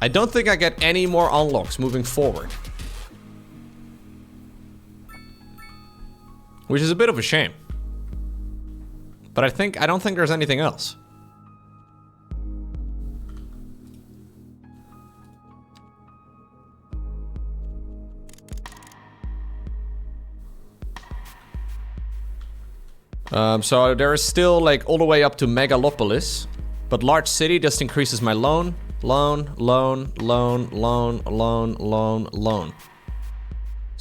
I don't think I get any more unlocks moving forward. Which is a bit of a shame. But I don't think there's anything else. So there is still like all the way up to megalopolis, but large city just increases my loan. So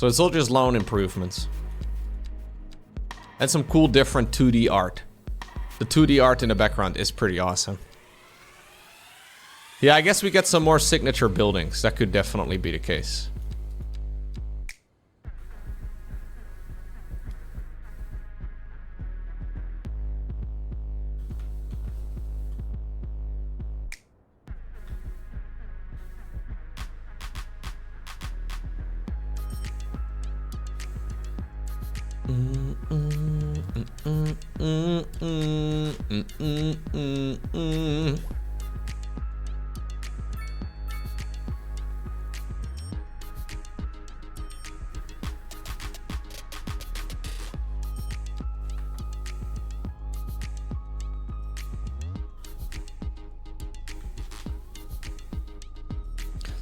it's all just loan improvements. And some cool different 2D art. The 2D art in the background is pretty awesome. Yeah, I guess we get some more signature buildings. That could definitely be the case.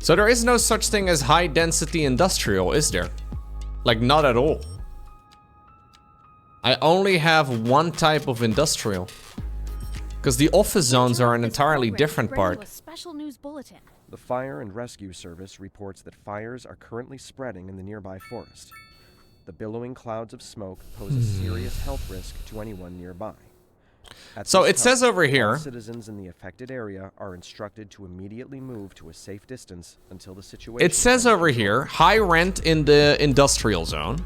So there is no such thing as high density industrial, is there? Like, not at all. I only have one type of industrial. Because the office zones are an entirely different part. The Fire and Rescue Service reports that fires are currently spreading in the nearby forest. The billowing clouds of smoke pose a serious health risk to anyone nearby. So it says over here, citizens in the affected area are instructed to immediately move to a safe distance until the situation. It says over here, high rent in the industrial zone.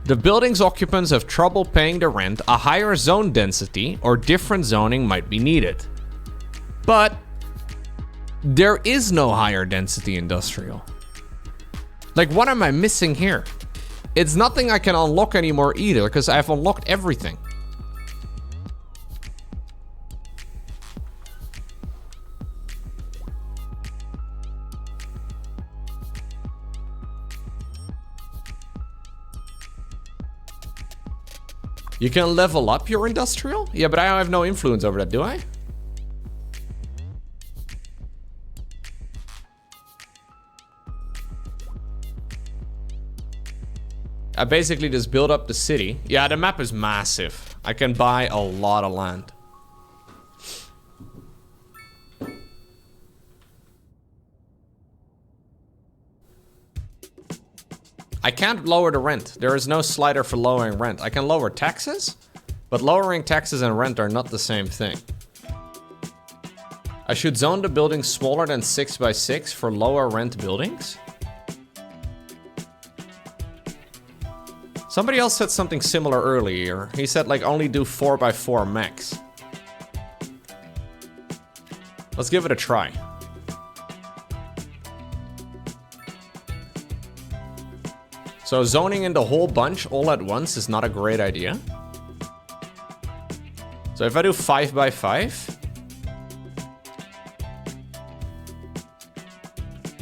The building's occupants have trouble paying the rent. A higher zone density or different zoning might be needed. But there is no higher density industrial. Like, what am I missing here? It's nothing I can unlock anymore either, because I've unlocked everything. You can level up your industrial? Yeah, but I have no influence over that, do I? I basically just build up the city. Yeah, the map is massive. I can buy a lot of land. I can't lower the rent. There is no slider for lowering rent. I can lower taxes, but lowering taxes and rent are not the same thing. I should zone the buildings smaller than 6 by 6 for lower rent buildings. Somebody else said something similar earlier. He said like only do 4 by 4 max. Let's give it a try. So zoning in the whole bunch all at once is not a great idea. So if I do 5 by 5,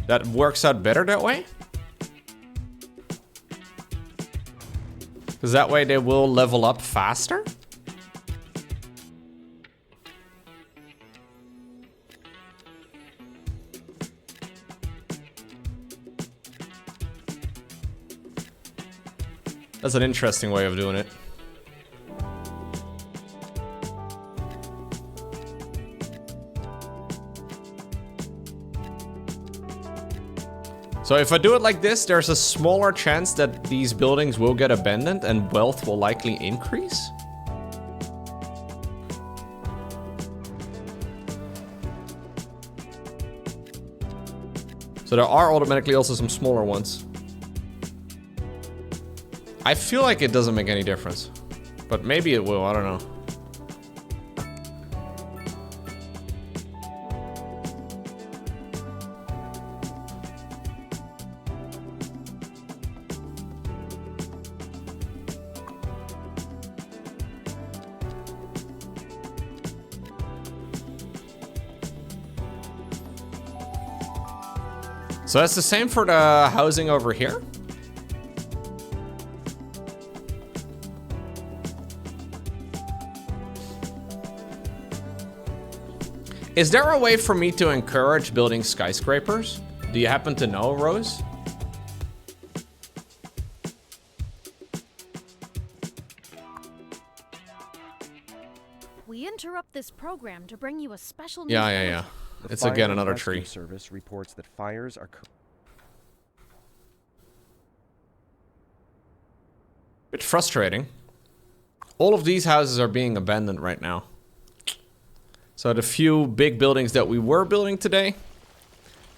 that works out better that way. Because that way they will level up faster. That's an interesting way of doing it. So if I do it like this, there's a smaller chance that these buildings will get abandoned and wealth will likely increase. So there are automatically also some smaller ones. I feel like it doesn't make any difference, but maybe it will, I don't know. So that's the same for the housing over here. Is there a way for me to encourage building skyscrapers? Do you happen to know, Rose? We interrupt this program to bring you a special Yeah. It's again another tree. The service reports that fires are Bit frustrating. All of these houses are being abandoned right now. So the few big buildings that we were building today,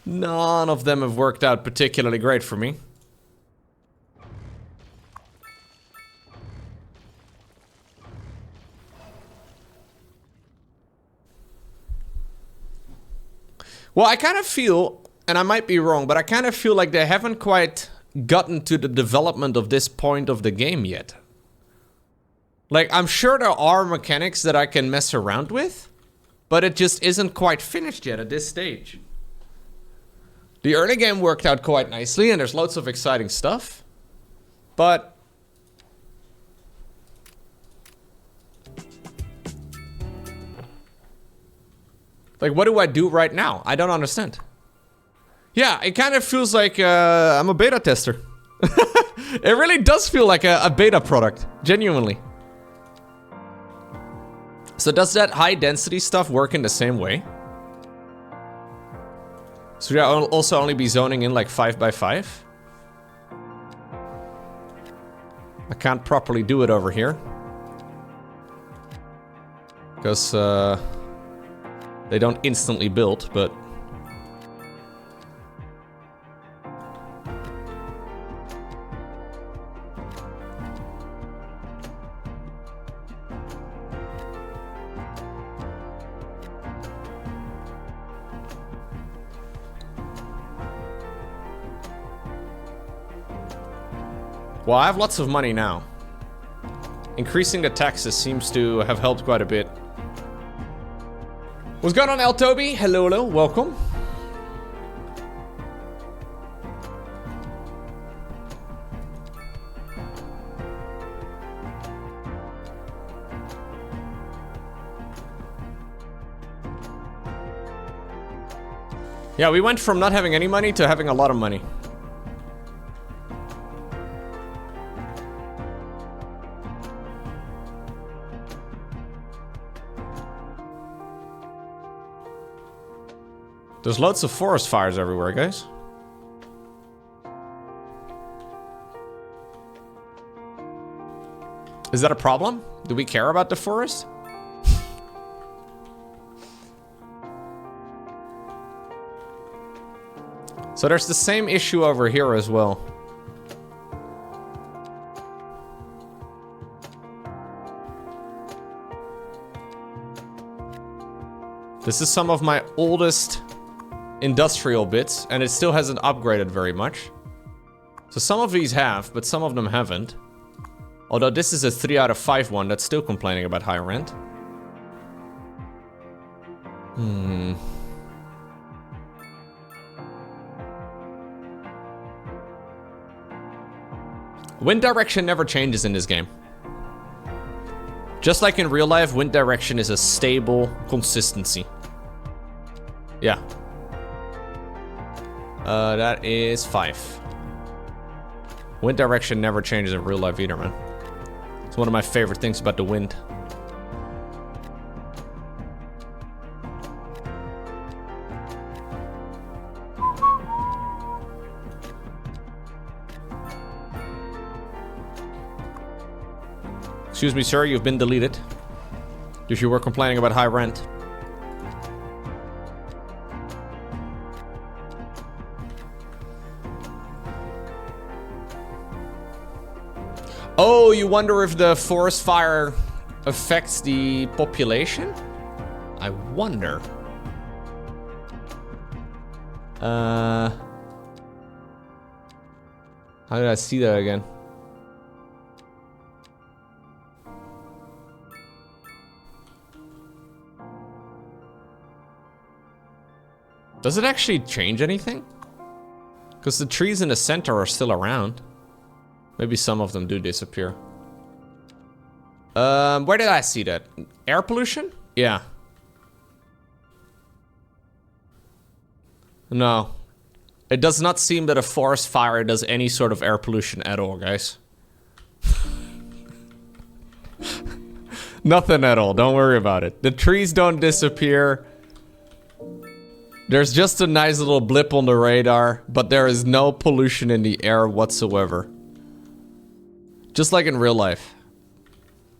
none of them have worked out particularly great for me. Well, I kind of feel, and I might be wrong, but I kind of feel like they haven't quite gotten to the development of this point of the game yet. Like, I'm sure there are mechanics that I can mess around with, but it just isn't quite finished yet at this stage. The early game worked out quite nicely, and there's lots of exciting stuff, but... like, what do I do right now? I don't understand. Yeah, it kind of feels like I'm a beta tester. It really does feel like a beta product, genuinely. So does that high density stuff work in the same way? Should I also only be zoning in like 5x5? I can't properly do it over here. Because they don't instantly build, but... well, I have lots of money now. Increasing the taxes seems to have helped quite a bit. What's going on, El Toby? Hello, welcome. Yeah, we went from not having any money to having a lot of money. There's lots of forest fires everywhere, guys. Is that a problem? Do we care about the forest? So there's the same issue over here as well. This is some of my oldest industrial bits, and it still hasn't upgraded very much. So some of these have, but some of them haven't. Although this is a 3 out of 5 one that's still complaining about high rent. Wind direction never changes in this game. Just like in real life, wind direction is a stable consistency. Yeah. That is 5. Wind direction never changes in real life either, man. It's one of my favorite things about the wind. Excuse me, sir, you've been deleted. If you were complaining about high rent. Oh, you wonder if the forest fire affects the population? I wonder. How did I see that again? Does it actually change anything? Because the trees in the center are still around. Maybe some of them do disappear. Where did I see that? Air pollution? Yeah. No. It does not seem that a forest fire does any sort of air pollution at all, guys. Nothing at all. Don't worry about it. The trees don't disappear. There's just a nice little blip on the radar, but there is no pollution in the air whatsoever. Just like in real life.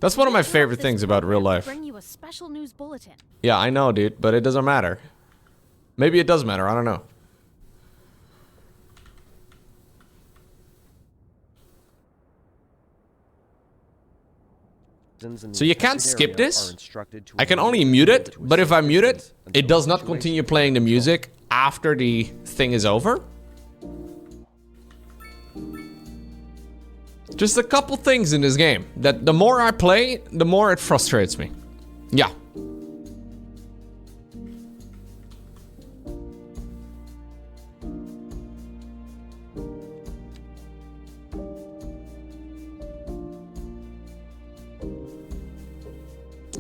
That's one of my favorite things about real life. Bring you a special news bulletin. Yeah, I know, dude, but it doesn't matter. Maybe it does matter. I don't know. So you can't skip this. I can only mute it, but if I mute it, it does not continue playing the music after the thing is over. Just a couple things in this game that the more I play, the more it frustrates me. Yeah.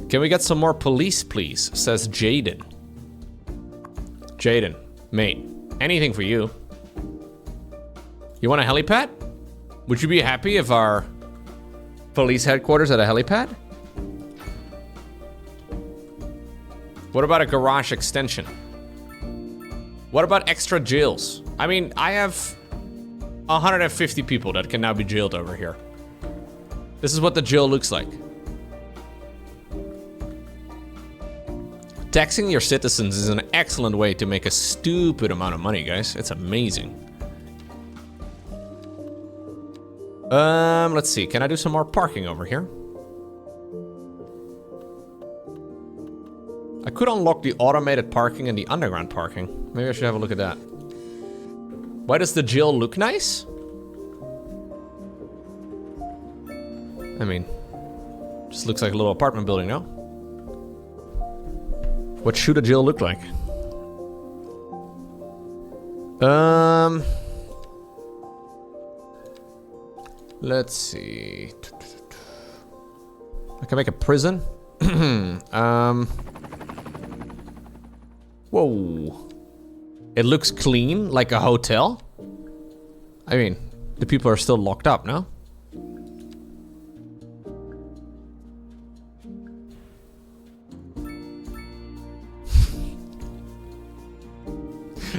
Can we get some more police, please? Says Jaden. Jaden, mate, anything for you. You want a helipad? Would you be happy if our police headquarters had a helipad? What about a garage extension? What about extra jails? I mean, I have 150 people that can now be jailed over here. This is what the jail looks like. Taxing your citizens is an excellent way to make a stupid amount of money, guys. It's amazing. Let's see. Can I do some more parking over here? I could unlock the automated parking and the underground parking. Maybe I should have a look at that. Why does the jail look nice? I mean, just looks like a little apartment building, no? What should a jail look like? Let's see. I can make a prison. Whoa. It looks clean, like a hotel. I mean, the people are still locked up, no?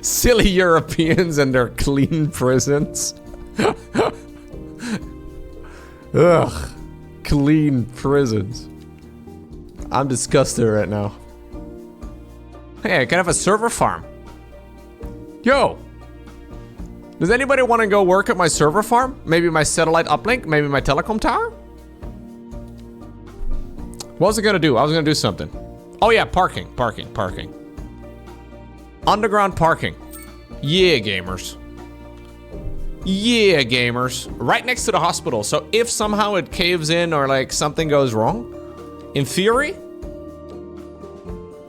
Silly Europeans and their clean prisons. Ugh. Clean prisons. I'm disgusted right now. Hey, I can have a server farm. Yo! Does anybody want to go work at my server farm? Maybe my satellite uplink? Maybe my telecom tower? What was I gonna do? I was gonna do something. Oh yeah, parking. Underground parking. Yeah, gamers. Yeah, gamers. Right next to the hospital. So if somehow it caves in or like something goes wrong, in theory,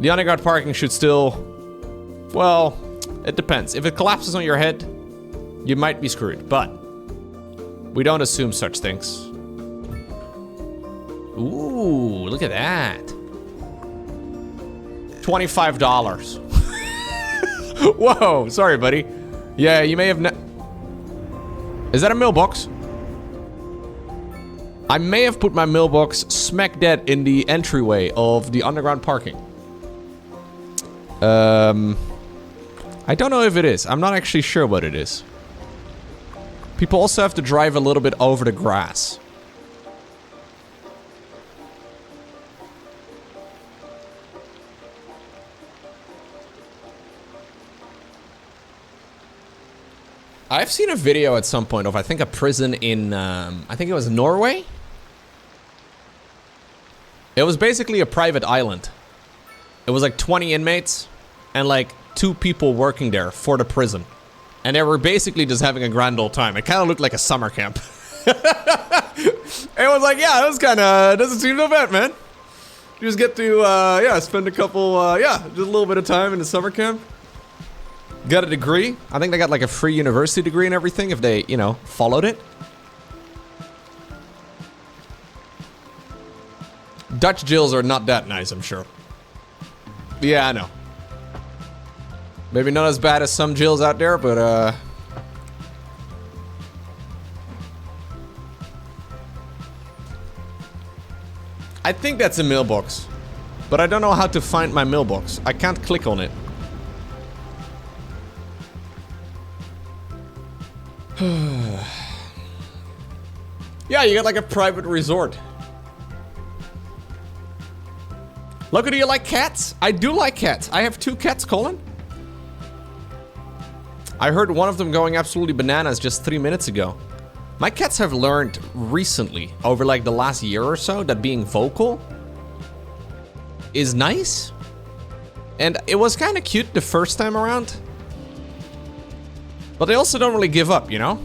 the underground parking should still, well, it depends. If it collapses on your head, you might be screwed, but we don't assume such things. Ooh, look at that. $25. Whoa, sorry, buddy. Yeah, you may have Is that a mailbox? I may have put my mailbox smack dead in the entryway of the underground parking. I don't know if it is. I'm not actually sure what it is. People also have to drive a little bit over the grass. I've seen a video at some point of, I think, a prison in, I think it was Norway. It was basically a private island. It was like 20 inmates and like 2 people working there for the prison. And they were basically just having a grand old time. It kind of looked like a summer camp. It was like, yeah, it was kind of, doesn't seem so bad, man. You just get to, yeah, spend a couple, yeah, just a little bit of time in the summer camp. Got a degree. I think they got like a free university degree and everything if they, you know, followed it. Dutch jills are not that nice, I'm sure. Yeah, I know. Maybe not as bad as some jills out there, but I think that's a mailbox. But I don't know how to find my mailbox. I can't click on it. Yeah, you got like a private resort. Lowko, do you like cats? I do like cats. I have 2 cats, Colin. I heard one of them going absolutely bananas just 3 minutes ago. My cats have learned recently, over like the last year or so, that being vocal is nice. And it was kind of cute the first time around. But they also don't really give up, you know?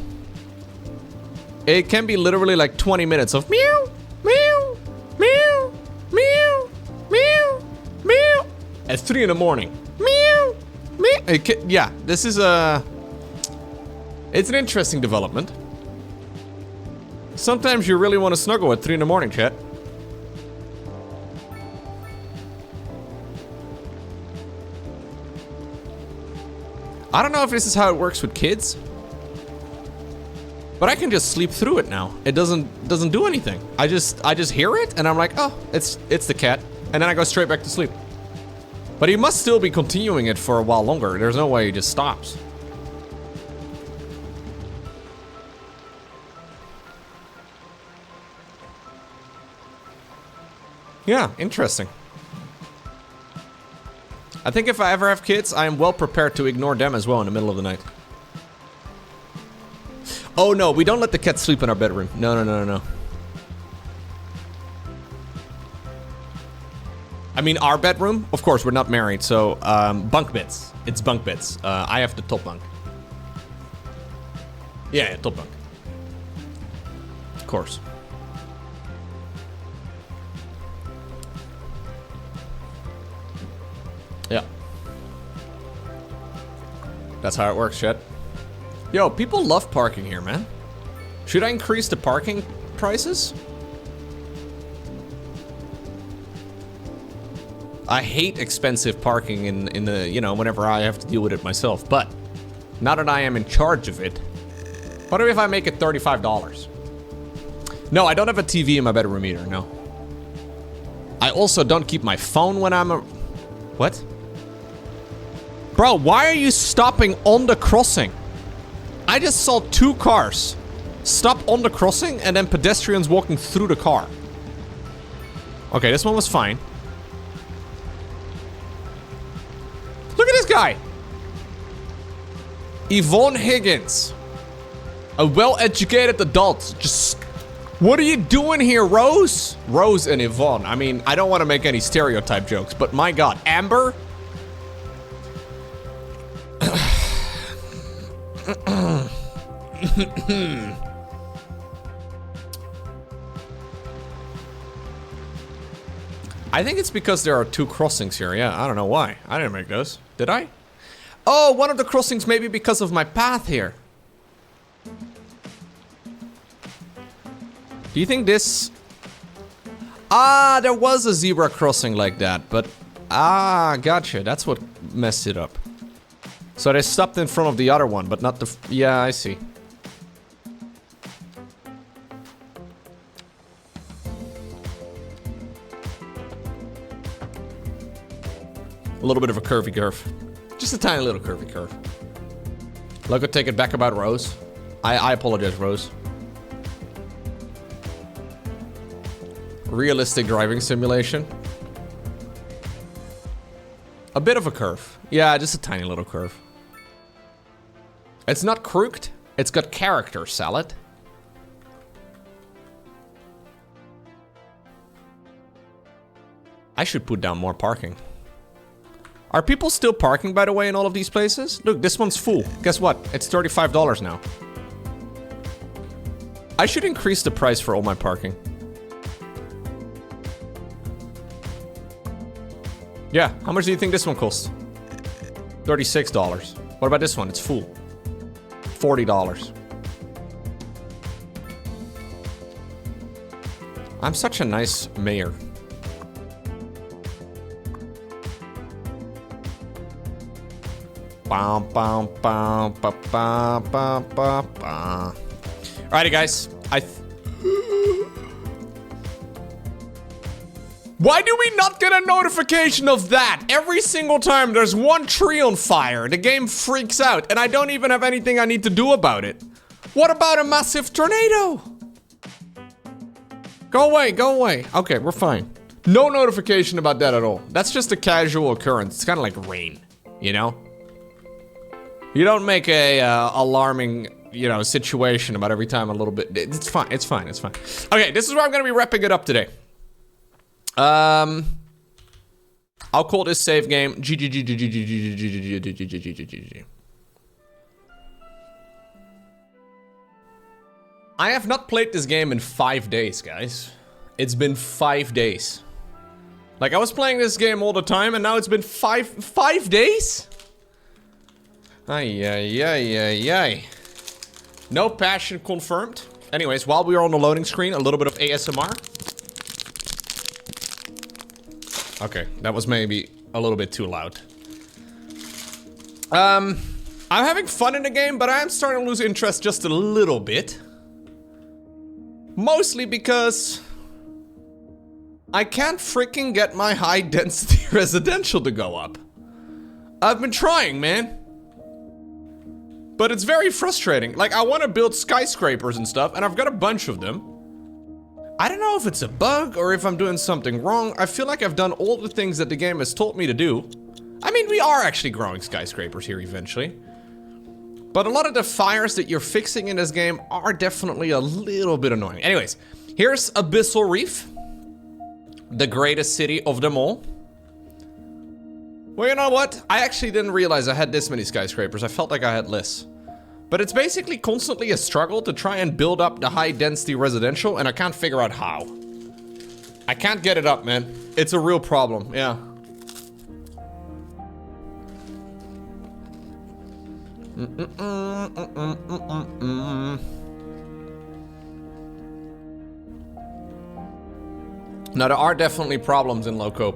It can be literally like 20 minutes of meow, meow, meow, meow, meow, meow. At 3 in the morning. Meow, meow. Yeah, this is a... It's an interesting development. Sometimes you really want to snuggle at 3 in the morning, chat. I don't know if this is how it works with kids. But I can just sleep through it now. It doesn't do anything. I just hear it and I'm like, oh, it's the cat. And then I go straight back to sleep. But he must still be continuing it for a while longer. There's no way he just stops. Yeah, interesting. I think if I ever have kids, I am well prepared to ignore them as well in the middle of the night. Oh no, we don't let the cat sleep in our bedroom. No, no, no, no, no. I mean, our bedroom? Of course, we're not married, so bunk beds. It's bunk beds. I have the top bunk. Yeah, top bunk. Of course. Yeah. That's how it works, shit. Yo, people love parking here, man. Should I increase the parking prices? I hate expensive parking in the, you know, whenever I have to deal with it myself. But now that I am in charge of it, what if I make it $35? No, I don't have a TV in my bedroom either, no. I also don't keep my phone when I'm What? Bro, why are you stopping on the crossing? I just saw 2 cars stop on the crossing and then pedestrians walking through the car. Okay, this one was fine. Look at this guy. Yvonne Higgins. A well-educated adult. Just... What are you doing here, Rose? Rose and Yvonne. I mean, I don't want to make any stereotype jokes, but my god. Amber? I think it's because there are 2 crossings here. Yeah, I don't know why. I didn't make those. Did I? Oh, one of the crossings maybe because of my path here. Do you think this... Ah, there was a zebra crossing like that, but... Ah, gotcha. That's what messed it up. So they stopped in front of the other one, but not the... Yeah, I see. A little bit of a curvy curve. Just a tiny little curvy curve. Lowko, take it back about Rose. I apologize, Rose. Realistic driving simulation. A bit of a curve. Yeah, just a tiny little curve. It's not crooked. It's got character, Salad. I should put down more parking. Are people still parking, by the way, in all of these places? Look, this one's full. Guess what? It's $35 now. I should increase the price for all my parking. Yeah, how much do you think this one costs? $36. What about this one? It's full. $40. I'm such a nice mayor. Alrighty, guys. Why do we not get a notification of that? Every single time there's one tree on fire, the game freaks out, and I don't even have anything I need to do about it. What about a massive tornado? Go away, go away. Okay, we're fine. No notification about that at all. That's just a casual occurrence. It's kind of like rain, you know? You don't make a alarming, you know, situation about every time a little bit. It's fine, it's fine, it's fine. Okay, this is where I'm gonna be wrapping it up today. I'll call this save game GG. I have not played this game in 5 days, guys. It's been 5 days. Like, I was playing this game all the time, and now it's been five days? Ay. No passion confirmed. Anyways, while we are on the loading screen, a little bit of ASMR. Okay, that was maybe a little bit too loud. I'm having fun in the game, but I am starting to lose interest just a little bit. Mostly because I can't freaking get my high density residential to go up. I've been trying, man. But it's very frustrating. Like, I want to build skyscrapers and stuff, and I've got a bunch of them. I don't know if it's a bug or if I'm doing something wrong. I feel like I've done all the things that the game has told me to do. I mean, we are actually growing skyscrapers here eventually. But a lot of the fires that you're fixing in this game are definitely a little bit annoying. Anyways, here's Abyssal Reef. The greatest city of them all. Well, you know what? I actually didn't realize I had this many skyscrapers. I felt like I had less. But it's basically constantly a struggle to try and build up the high density residential, and I can't figure out how. I can't get it up, man. It's a real problem, yeah. Now, there are definitely problems in Lowko.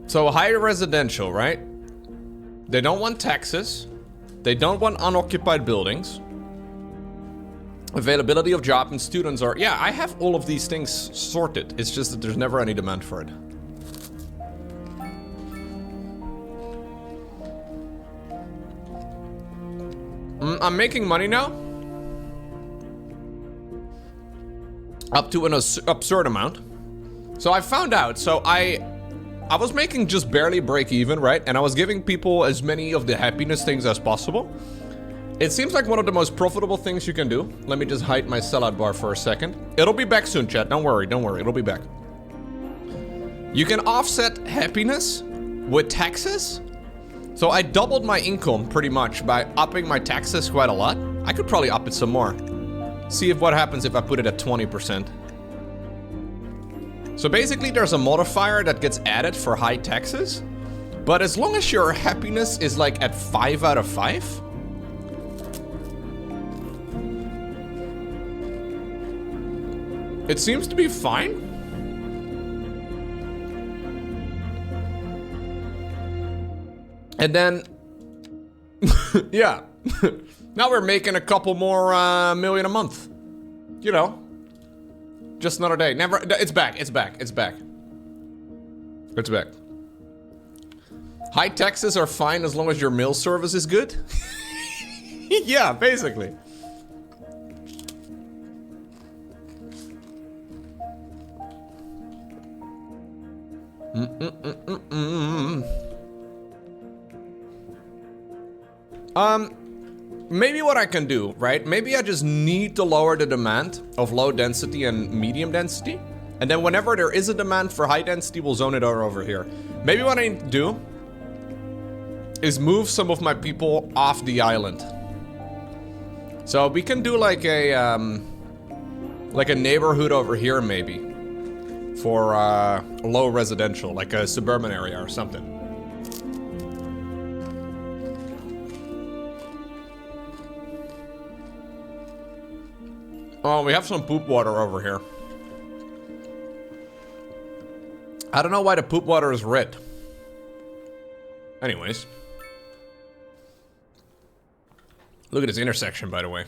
So higher residential, right? They don't want taxes. They don't want unoccupied buildings. Availability of job and students are... Yeah, I have all of these things sorted. It's just that there's never any demand for it. I'm making money now. Up to an absurd amount. So I found out, so I was making just barely break even, right? And I was giving people as many of the happiness things as possible. It seems like one of the most profitable things you can do. Let me just hide my sellout bar for a second. It'll be back soon, chat. Don't worry, it'll be back. You can offset happiness with taxes. So I doubled my income pretty much by upping my taxes quite a lot. I could probably up it some more. See what happens if I put it at 20%. So basically there's a modifier that gets added for high taxes, but as long as your happiness is like at 5 out of 5, it seems to be fine. And then, yeah, now we're making a couple more million a month, you know. Just another day. Never. It's back. It's back. It's back. It's back. High taxes are fine as long as your mail service is good. Yeah, basically. Maybe what I can do, right? Maybe I just need to lower the demand of low density and medium density. And then whenever there is a demand for high density, we'll zone it over here. Maybe what I need to do is move some of my people off the island. So we can do like a neighborhood over here, maybe. for low residential, like a suburban area or something. Oh, we have some poop water over here. I don't know why the poop water is red. Anyways. Look at this intersection, by the way.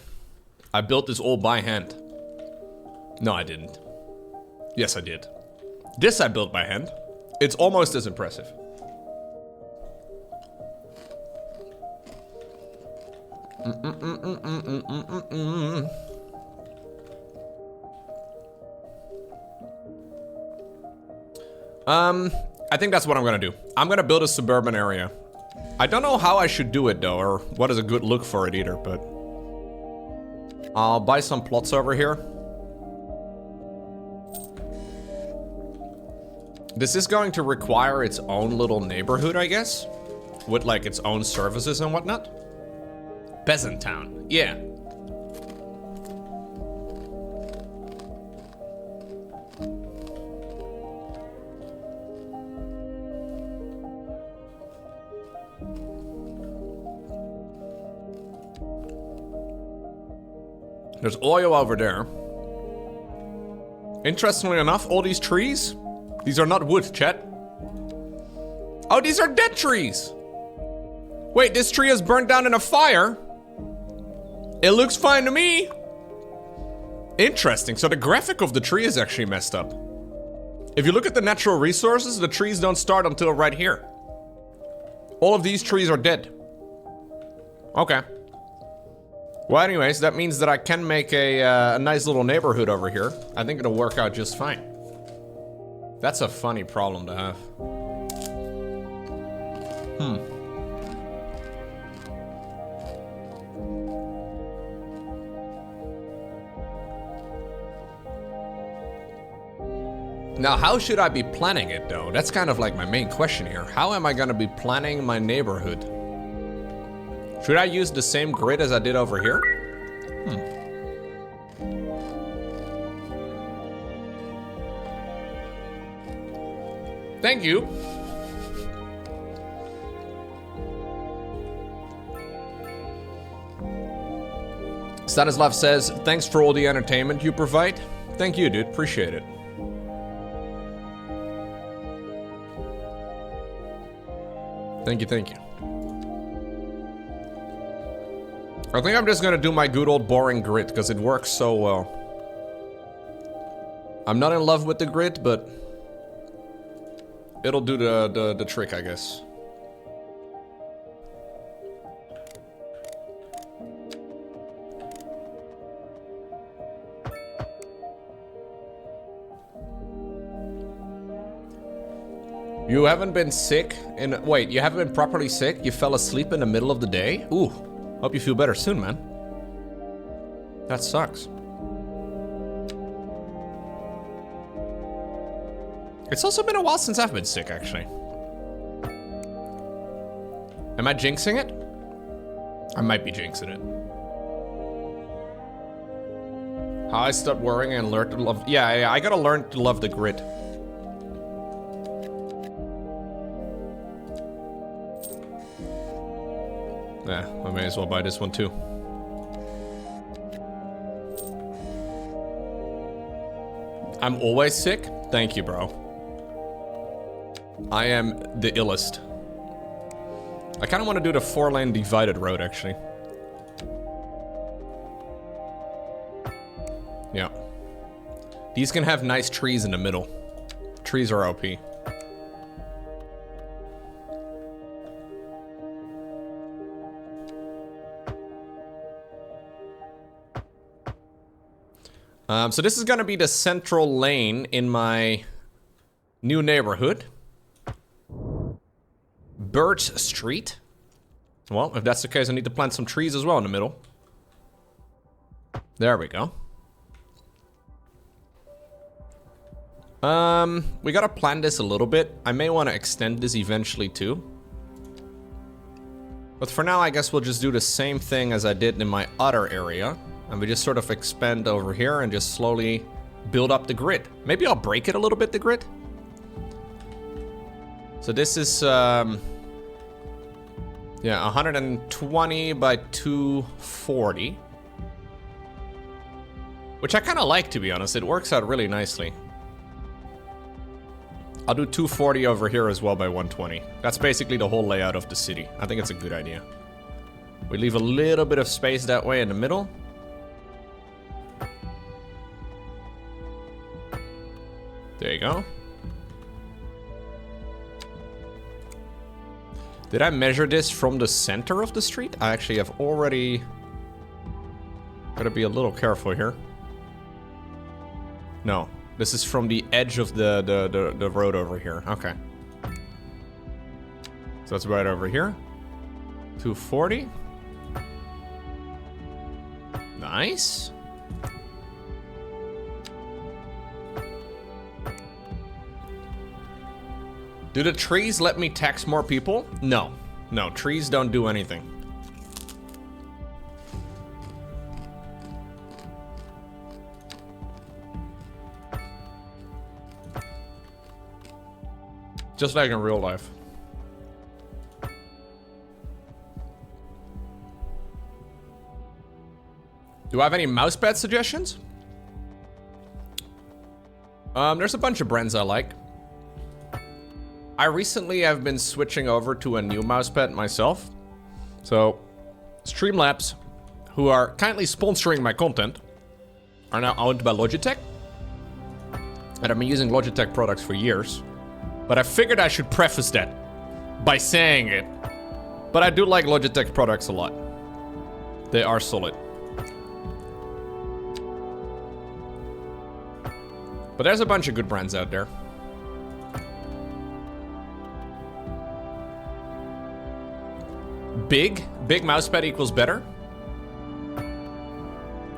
I built this all by hand. No, I didn't. Yes, I did. This I built by hand. It's almost as impressive. I think that's what I'm gonna do. I'm gonna build a suburban area. I don't know how I should do it though, or what is a good look for it either, but... I'll buy some plots over here. This is going to require its own little neighborhood, I guess? With like its own services and whatnot. Peasant town, yeah. There's oil over there. Interestingly enough, all these trees, these are not wood, chat. Oh, these are dead trees. Wait, this tree is burned down in a fire? It looks fine to me. Interesting, so the graphic of the tree is actually messed up. If you look at the natural resources, the trees don't start until right here. All of these trees are dead. Okay. Well, anyways, that means that I can make a nice little neighborhood over here. I think it'll work out just fine. That's a funny problem to have. Now, how should I be planning it, though? That's kind of like my main question here. How am I gonna be planning my neighborhood? Should I use the same grid as I did over here? Thank you. Stanislav says, thanks for all the entertainment you provide. Thank you, dude. Appreciate it. Thank you, thank you. I think I'm just gonna do my good old boring grid because it works so well. I'm not in love with the grid, but it'll do the trick, I guess. You haven't been sick in... Wait, you haven't been properly sick? You fell asleep in the middle of the day? Ooh. Hope you feel better soon, man. That sucks. It's also been a while since I've been sick, actually. Am I jinxing it? I might be jinxing it. How I stopped worrying and learned to love... Yeah, I gotta learn to love the grid. Yeah, I may as well buy this one too. I'm always sick? Thank you, bro. I am the illest. I kind of want to do the 4-lane divided road, actually. Yeah. These can have nice trees in the middle. Trees are OP. So this is gonna be the central lane in my new neighborhood. Birch Street. Well, if that's the case, I need to plant some trees as well in the middle. There we go. We gotta plan this a little bit. I may want to extend this eventually too. But for now, I guess we'll just do the same thing as I did in my other area. And we just sort of expand over here and just slowly build up the grid. Maybe I'll break it a little bit, the grid. So this is, yeah, 120 by 240. Which I kind of like, to be honest. It works out really nicely. I'll do 240 over here as well by 120. That's basically the whole layout of the city. I think it's a good idea. We leave a little bit of space that way in the middle. There you go. Did I measure this from the center of the street? I actually have already... Gotta be a little careful here. No, this is from the edge of the road over here. Okay. So that's right over here. 240. Nice. Do the trees let me tax more people? No. No, trees don't do anything. Just like in real life. Do I have any mousepad suggestions? There's a bunch of brands I like. I recently have been switching over to a new mousepad myself. So, Streamlabs, who are kindly sponsoring my content, are now owned by Logitech. And I've been using Logitech products for years. But I figured I should preface that by saying it. But I do like Logitech products a lot. They are solid. But there's a bunch of good brands out there. Big mousepad equals better.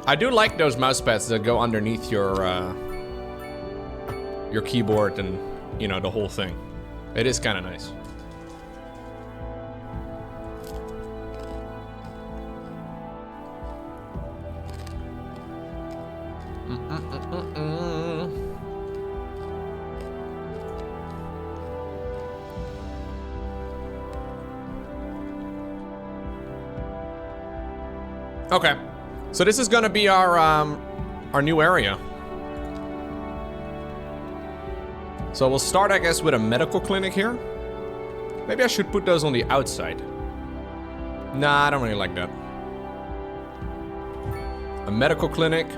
I do like those mousepads that go underneath your keyboard and, you know, the whole thing. It is kind of nice. Okay, so this is gonna be our new area. So we'll start, I guess, with a medical clinic here. Maybe I should put those on the outside. Nah, I don't really like that. A medical clinic.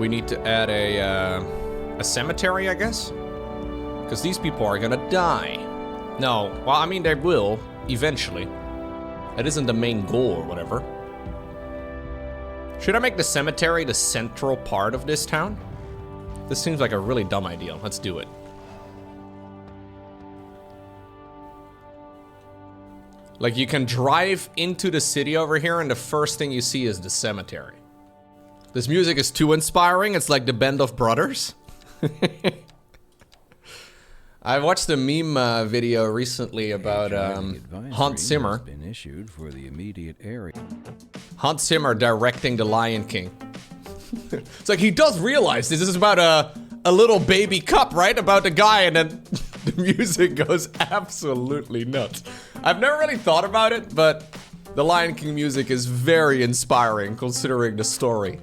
We need to add a cemetery, I guess, because these people are gonna die. No, well, I mean, they will eventually. That isn't the main goal or whatever. Should I make the cemetery the central part of this town? This seems like a really dumb idea. Let's do it. Like, you can drive into the city over here and the first thing you see is the cemetery. This music is too inspiring. It's like the Band of Brothers. I watched a meme video recently about Hans Zimmer. Been issued for the immediate area. Hans Zimmer directing The Lion King. It's like, he does realize this is about a little baby cup, right? About the guy, and then the music goes absolutely nuts. I've never really thought about it, but The Lion King music is very inspiring considering the story.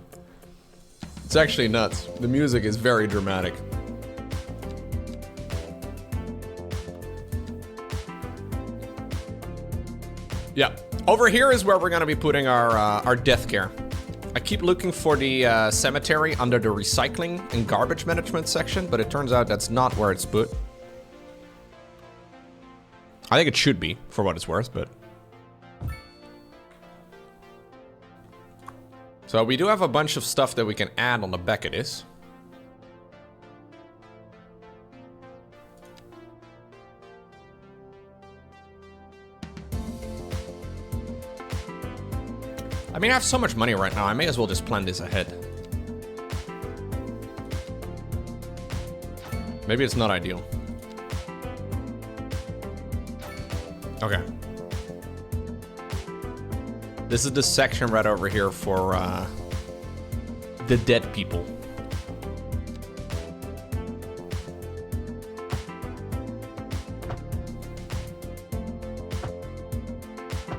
It's actually nuts. The music is very dramatic. Yeah, over here is where we're gonna be putting our death care. I keep looking for the cemetery under the recycling and garbage management section, but it turns out that's not where it's put. I think it should be, for what it's worth, but... So we do have a bunch of stuff that we can add on the back of this. I mean, I have so much money right now, I may as well just plan this ahead. Maybe it's not ideal. Okay. This is the section right over here for the dead people.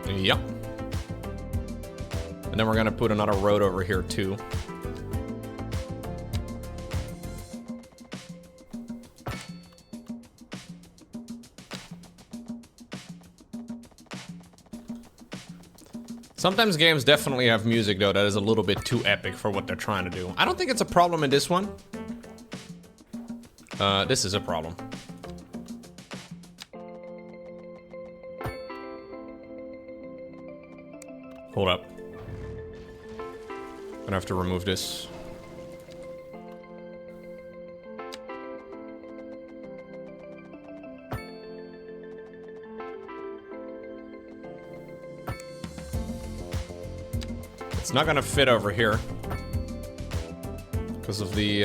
Yep. And then we're gonna put another road over here too. Sometimes games definitely have music though that is a little bit too epic for what they're trying to do. I don't think it's a problem in this one. This is a problem. Hold up. Gonna have to remove this. It's not gonna fit over here because of the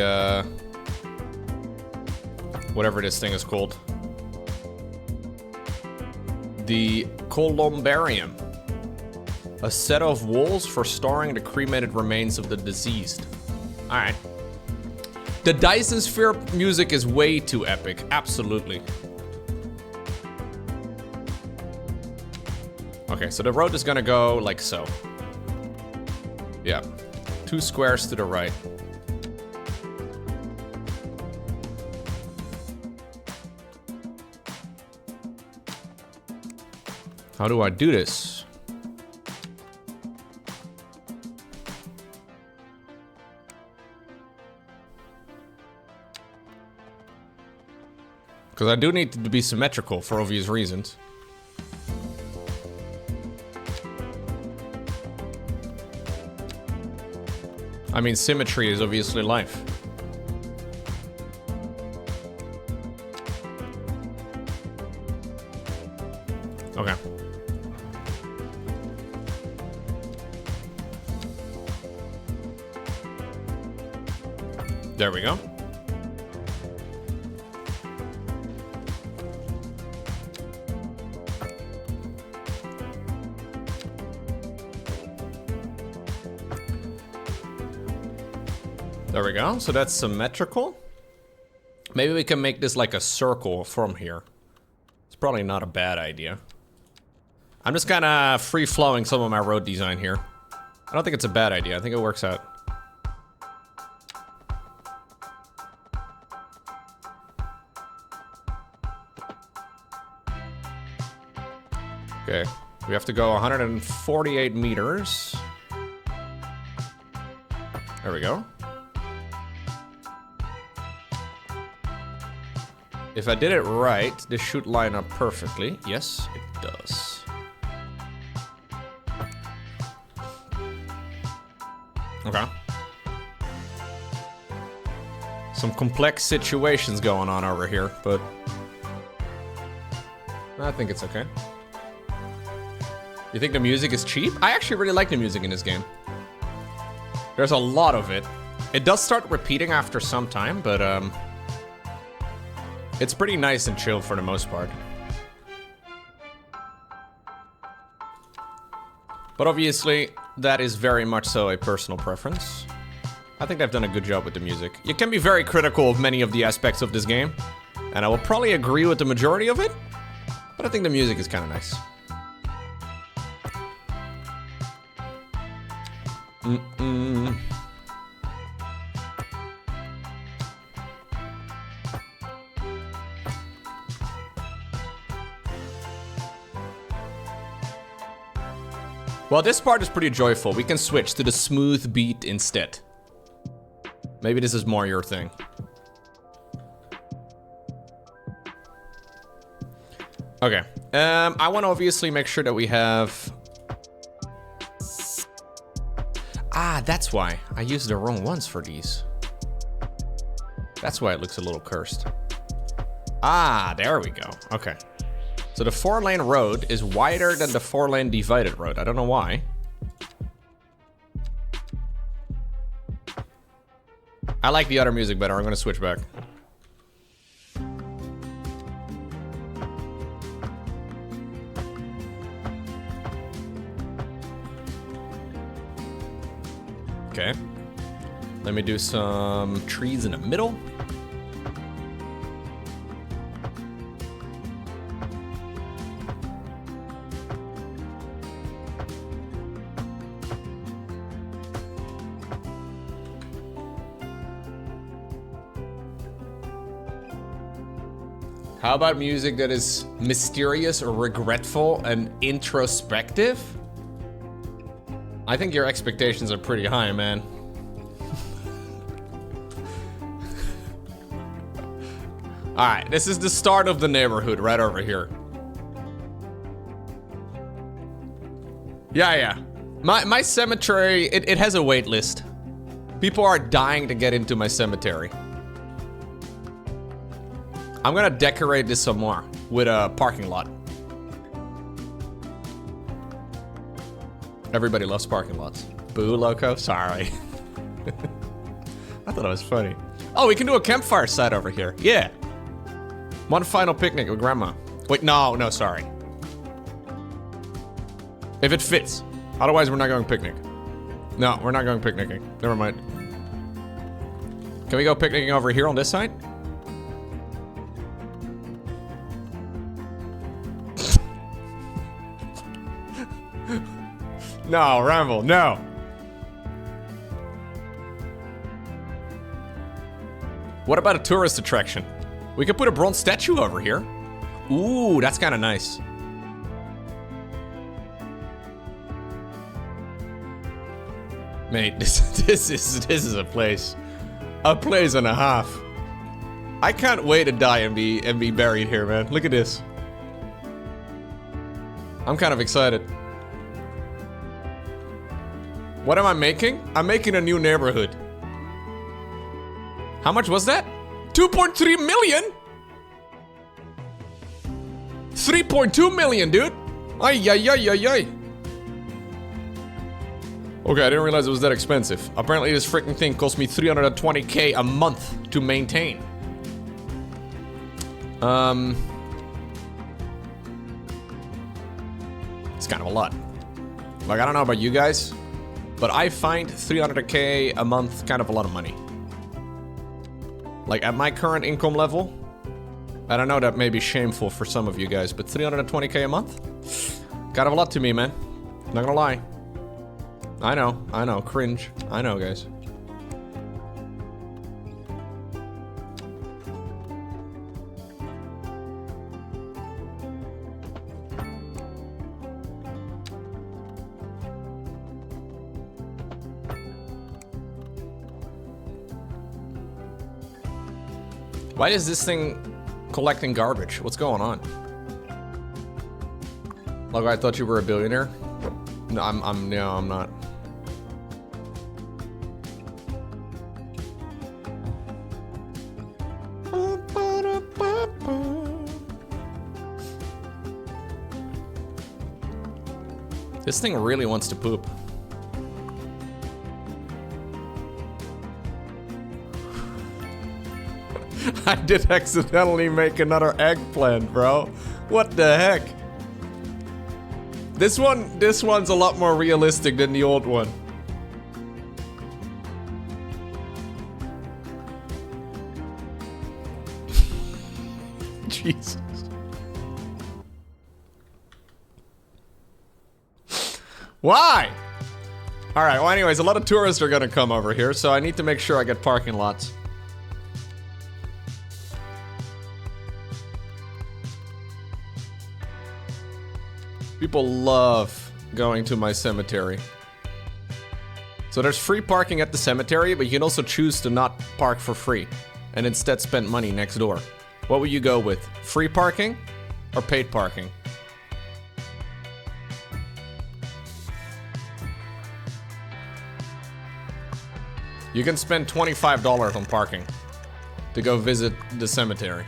whatever this thing is called. The columbarium. A set of walls for storing the cremated remains of the deceased. Alright. The Dyson Sphere music is way too epic. Absolutely. Okay, so the road is gonna go like so. Yeah. 2 squares to the right. How do I do this? Because I do need to be symmetrical for obvious reasons. I mean, symmetry is obviously life. Okay. There we go. There we go. So that's symmetrical. Maybe we can make this like a circle from here. It's probably not a bad idea. I'm just kind of free-flowing some of my road design here. I don't think it's a bad idea. I think it works out. Okay. We have to go 148 meters. There we go. If I did it right, this should line up perfectly. Yes, it does. Okay. Some complex situations going on over here, but I think it's okay. You think the music is cheap? I actually really like the music in this game. There's a lot of it. It does start repeating after some time, but it's pretty nice and chill for the most part. But obviously, that is very much so a personal preference. I think they've done a good job with the music. You can be very critical of many of the aspects of this game, and I will probably agree with the majority of it, but I think the music is kind of nice. Well, this part is pretty joyful. We can switch to the smooth beat instead. Maybe this is more your thing. Okay. I want to obviously make sure that we have... Ah, that's why. I used the wrong ones for these. That's why it looks a little cursed. Ah, there we go. Okay. So the 4-lane road is wider than the 4-lane divided road. I don't know why. I like the other music better. I'm gonna switch back. Okay. Let me do some trees in the middle. How about music that is mysterious or regretful and introspective? I think your expectations are pretty high, man. Alright, this is the start of the neighborhood right over here. Yeah. My cemetery, it has a wait list. People are dying to get into my cemetery. I'm gonna decorate this some more with a parking lot. Everybody loves parking lots. Boo, Lowko. Sorry. I thought it was funny. Oh, we can do a campfire site over here. Yeah. One final picnic with grandma. Wait, no, sorry. If it fits. Otherwise, we're not going picnic. No, we're not going picnicking. Never mind. Can we go picnicking over here on this side? No, Ramble, no. What about a tourist attraction? We could put a bronze statue over here. Ooh, that's kind of nice. Mate, this is a place. A place and a half. I can't wait to die and be buried here, man. Look at this. I'm kind of excited. What am I making? I'm making a new neighborhood. How much was that? 2.3 million? 3.2 million, dude. Ay. Okay, I didn't realize it was that expensive. Apparently this freaking thing cost me 320k a month to maintain. It's kind of a lot. Like, I don't know about you guys, but I find 300k a month kind of a lot of money. Like, at my current income level, I don't know, that may be shameful for some of you guys, but 320k a month? Kind of a lot to me, man. Not gonna lie. I know, cringe. I know, guys. Why is this thing collecting garbage? What's going on? Like, I thought you were a billionaire. No, I'm not. This thing really wants to poop. I did accidentally make another eggplant, bro. What the heck? This one's a lot more realistic than the old one. Jesus. Why? All right, well anyways, a lot of tourists are gonna come over here, so I need to make sure I get parking lots. People love going to my cemetery. So there's free parking at the cemetery, but you can also choose to not park for free and instead spend money next door. What would you go with? Free parking or paid parking? You can spend $25 on parking to go visit the cemetery.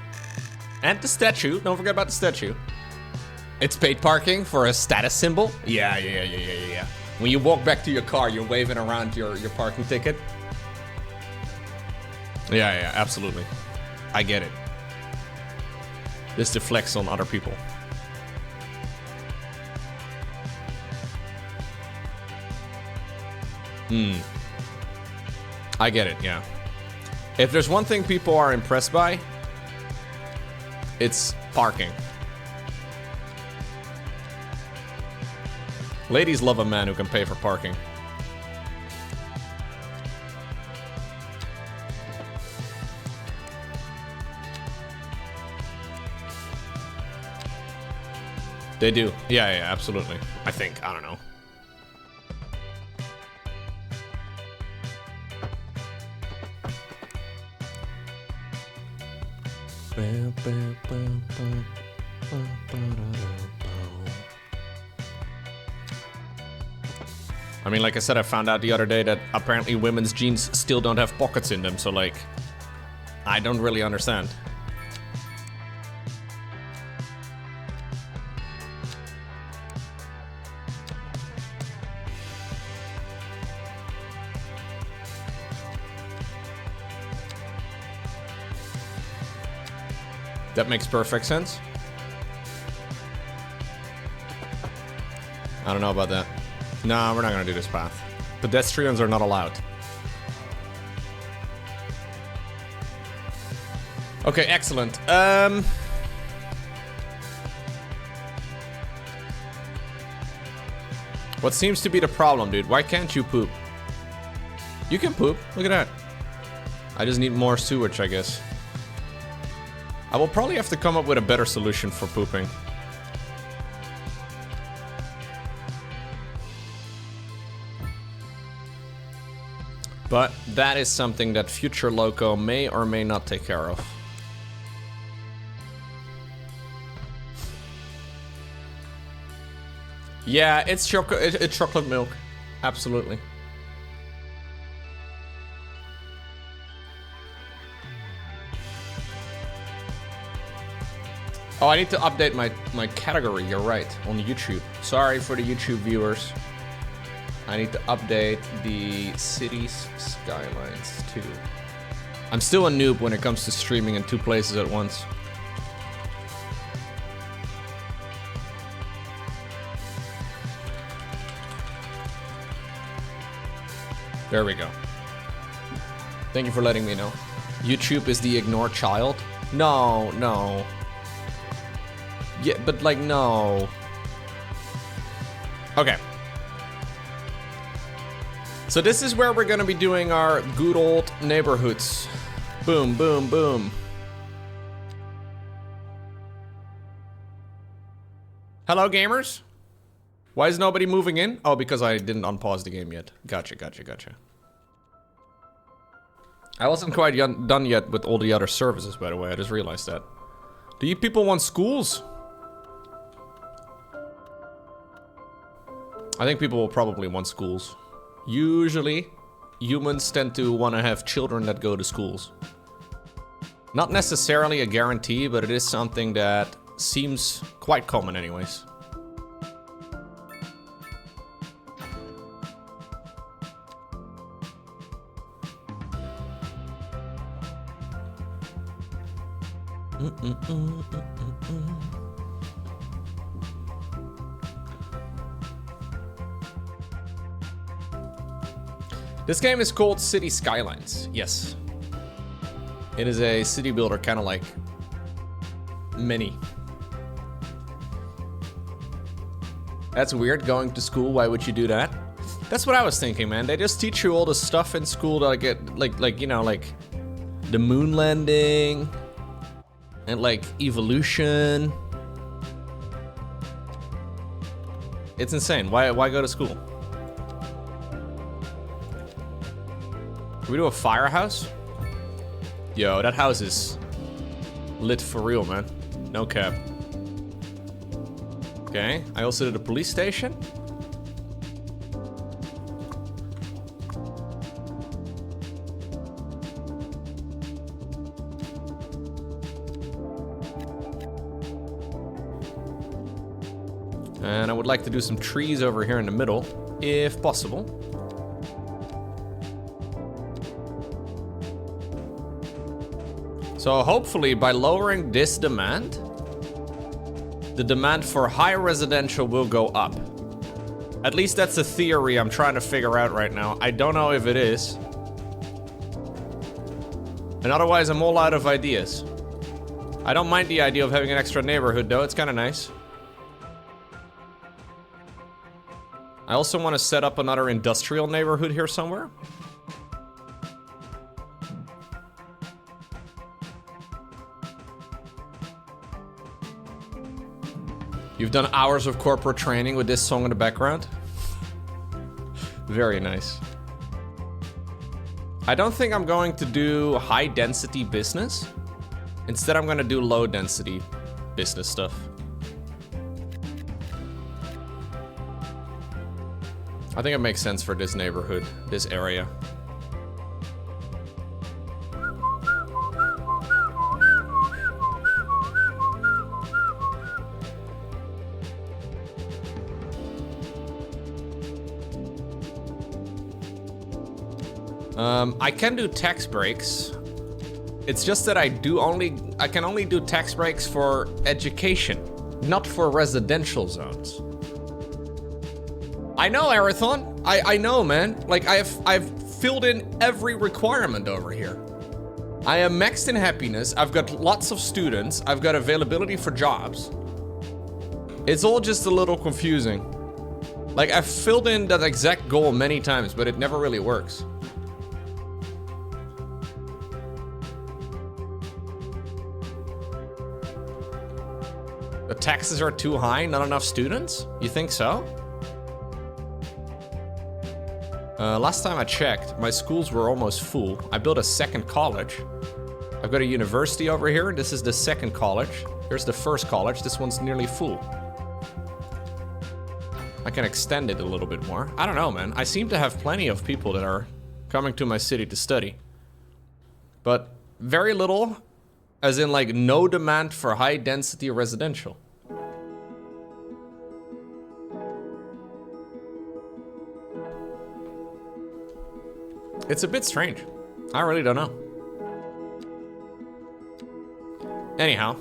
And the statue, don't forget about the statue. It's paid parking for a status symbol? Yeah. When you walk back to your car, you're waving around your parking ticket. Yeah, absolutely. I get it. This to flex on other people. I get it, yeah. If there's one thing people are impressed by, it's parking. Ladies love a man who can pay for parking. They do. Yeah, yeah, absolutely. I think. I don't know. I mean, like I said, I found out the other day that apparently women's jeans still don't have pockets in them, so like, I don't really understand. That makes perfect sense. I don't know about that. No, we're not gonna do this path. Pedestrians are not allowed. Okay, excellent. What seems to be the problem, dude? Why can't you poop? You can poop. Look at that. I just need more sewage, I guess. I will probably have to come up with a better solution for pooping. But that is something that future Lowko may or may not take care of. Yeah, it's chocolate milk. Absolutely. Oh, I need to update my category, you're right, on YouTube. Sorry for the YouTube viewers. I need to update the Cities Skylines II. I'm still a noob when it comes to streaming in two places at once. There we go. Thank you for letting me know. YouTube is the ignored child? No, no. Yeah, but like, no. Okay. So this is where we're gonna be doing our good old neighborhoods. Boom, boom, boom. Hello, gamers. Why is nobody moving in? Oh, because I didn't unpause the game yet. Gotcha, gotcha, gotcha. I wasn't quite done yet with all the other services, by the way. I just realized that. Do you people want schools? I think people will probably want schools. Usually, humans tend to want to have children that go to schools. Not necessarily a guarantee, but it is something that seems quite common anyways. This game is called City Skylines. Yes. It is a city builder, kind of like Mini. That's weird, going to school. Why would you do that? That's what I was thinking, man. They just teach you all the stuff in school to get, like you know, like the moon landing and like evolution. It's insane. Why go to school? Can we do a firehouse? Yo, that house is lit for real, man. No cap. Okay, I also did a police station. And I would like to do some trees over here in the middle, if possible. So hopefully by lowering this demand, the demand for high residential will go up. At least that's a theory I'm trying to figure out right now. I don't know if it is. And otherwise, I'm all out of ideas. I don't mind the idea of having an extra neighborhood, though. It's kind of nice. I also want to set up another industrial neighborhood here somewhere. You've done hours of corporate training with this song in the background. Very nice. I don't think I'm going to do high density business. Instead, I'm going to do low density business stuff. I think it makes sense for this neighborhood, this area. I can do tax breaks. It's just that I can only do tax breaks for education, not for residential zones. I know, Arathon. I know, man. Like, I've filled in every requirement over here. I am maxed in happiness. I've got lots of students. I've got availability for jobs. It's all just a little confusing. Like, I've filled in that exact goal many times, but it never really works. The taxes are too high, not enough students? You think so? Last time I checked, my schools were almost full. I built a second college. I've got a university over here. This is the second college. Here's the first college. This one's nearly full. I can extend it a little bit more. I don't know, man. I seem to have plenty of people that are coming to my city to study. But very little, as in like no demand for high density residential. It's a bit strange. I really don't know. Anyhow,